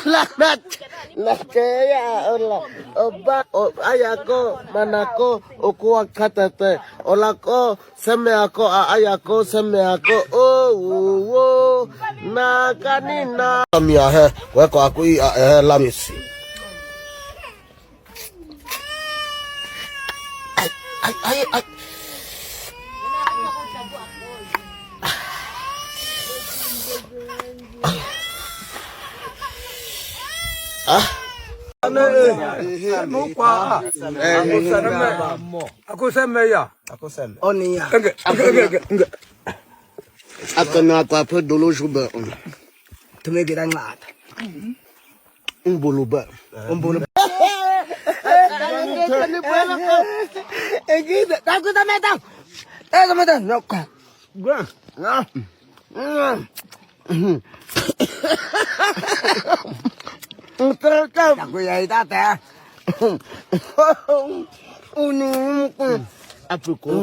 Laknat. Lakaya ola. Oba ayako manako okuwa katate. Olako semeako ayako semeako. Oh na kanina. Mia he weko akui lamisi. Ay. Aku semeya. Onia. Akana kwa pe dolo juba. Tume birang lat. Umbuluba. Aku tak metang. Tak metang. Nok. Gua. Terus Aku ya itu teh. Uning. Apa kau?